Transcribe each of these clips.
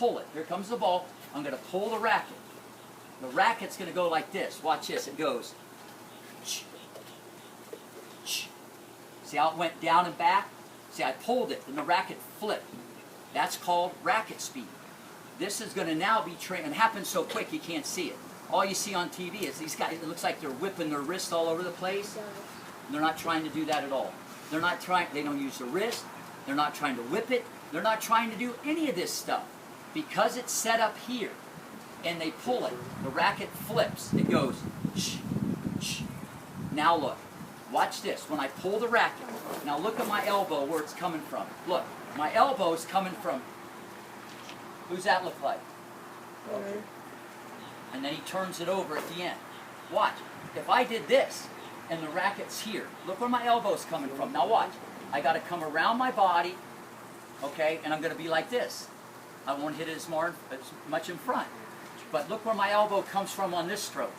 pull it. Here comes the ball. I'm going to pull the racket. The racket's going to go like this. Watch this. It goes. See how it went down and back? See, I pulled it, and the racket flipped. That's called racket speed. This is going to now be trained, and it happens so quick you can't see it. All you see on TV is these guys, it looks like they're whipping their wrists all over the place. They're not trying to do that at all. They're not trying, they don't use the wrist. They're not trying to whip it. They're not trying to do any of this stuff. Because it's set up here, and they pull it, the racket flips. It goes, shh, shh. Now look. Watch this. When I pull the racket, now look at my elbow where it's coming from. Look, my elbow is coming from, who's that look like? Okay. And then he turns it over at the end. Watch. If I did this, and the racket's here, look where my elbow's coming from. Now watch. I got to come around my body, okay, and I'm going to be like this. I won't hit it as much in front. But look where my elbow comes from on this stroke.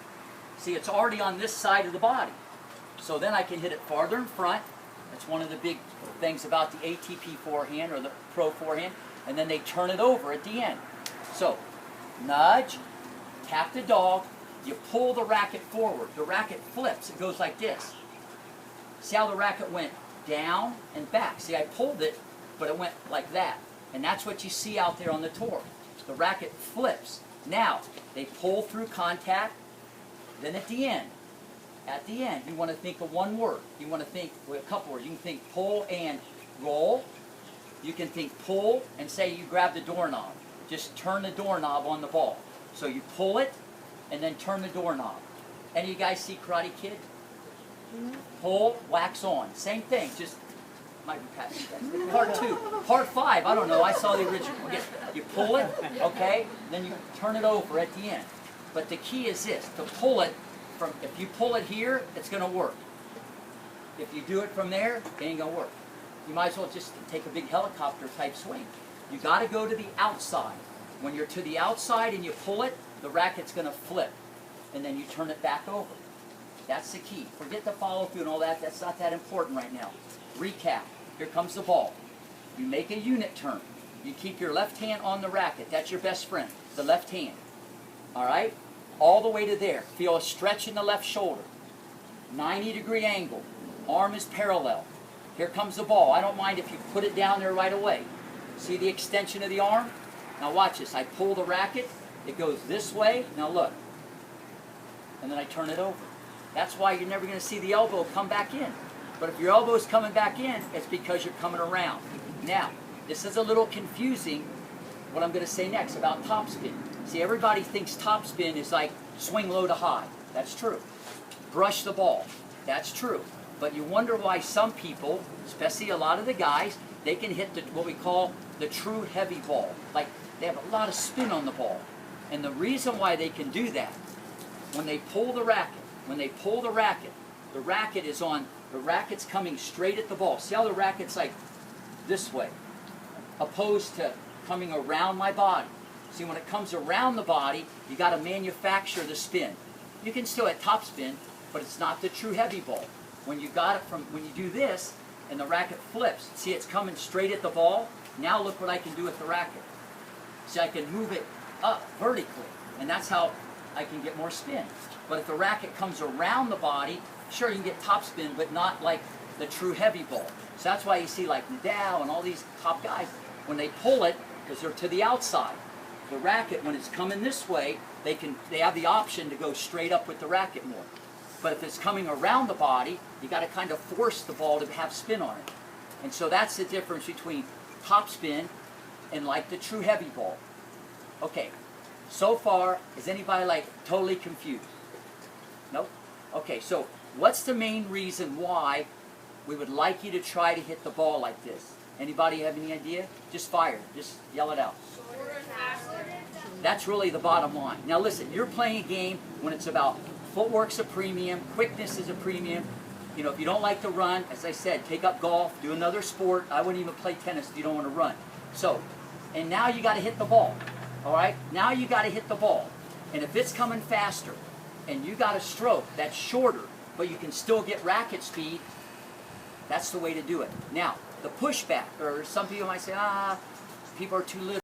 See, it's already on this side of the body. So then I can hit it farther in front. That's one of the big things about the ATP forehand or the pro forehand. And then they turn it over at the end. So, nudge, tap the dog, you pull the racket forward. The racket flips. It goes like this. See how the racket went down and back? See, I pulled it, but it went like that. And that's what you see out there on the tour. The racket flips. Now, they pull through contact. Then at the end, you want to think of one word. You want to think a couple words. You can think pull and roll. You can think pull and say you grab the doorknob. Just turn the doorknob on the ball. So you pull it and then turn the doorknob. Any of you guys see Karate Kid? Pull, wax on. Same thing. Just might be passing that. Part 2. Part 5. I don't know. I saw the original. You pull it, okay? Then you turn it over at the end. But the key is this: to pull it. If you pull it here, it's going to work. If you do it from there, it ain't going to work. You might as well just take a big helicopter type swing. You got to go to the outside. When you're to the outside and you pull it, the racket's going to flip. And then you turn it back over. That's the key. Forget the follow through and all that. That's not that important right now. Recap. Here comes the ball. You make a unit turn. You keep your left hand on the racket. That's your best friend, the left hand. All right? All the way to there. Feel a stretch in the left shoulder. 90-degree angle. Arm is parallel. Here comes the ball. I don't mind if you put it down there right away. See the extension of the arm? Now watch this. I pull the racket. It goes this way. Now look. And then I turn it over. That's why you're never going to see the elbow come back in. But if your elbow is coming back in, it's because you're coming around. Now, this is a little confusing, what I'm going to say next about topspin. See, everybody thinks topspin is like swing low to high. That's true. Brush the ball. That's true. But you wonder why some people, especially a lot of the guys, they can hit what we call the true heavy ball. Like, they have a lot of spin on the ball. And the reason why they can do that, when they pull the racket, the racket is on, the racket's coming straight at the ball. See how the racket's like this way, opposed to coming around my body. See, when it comes around the body, you got to manufacture the spin. You can still hit top spin, but it's not the true heavy ball. When you got it from, when you do this, and the racket flips, see it's coming straight at the ball. Now look what I can do with the racket. See, I can move it up vertically, and that's how I can get more spin. But if the racket comes around the body, sure you can get top spin, but not like the true heavy ball. So that's why you see like Nadal and all these top guys, when they pull it, because they're to the outside. The racket, when it's coming this way, they have the option to go straight up with the racket more. But if it's coming around the body, you got to kind of force the ball to have spin on it. And so that's the difference between top spin and like the true heavy ball. Okay, so far, is anybody like totally confused? Nope? Okay, so what's the main reason why we would like you to try to hit the ball like this? Anybody have any idea? Just fire. Just yell it out. That's really the bottom line. Now listen, you're playing a game when it's about footwork's a premium, quickness is a premium. You know, if you don't like to run, as I said, take up golf, do another sport. I wouldn't even play tennis if you don't want to run. So, and now you got to hit the ball. All right? Now you got to hit the ball. And if it's coming faster and you got a stroke that's shorter, but you can still get racket speed, that's the way to do it. Now, the pushback, or some people might say, people are too little.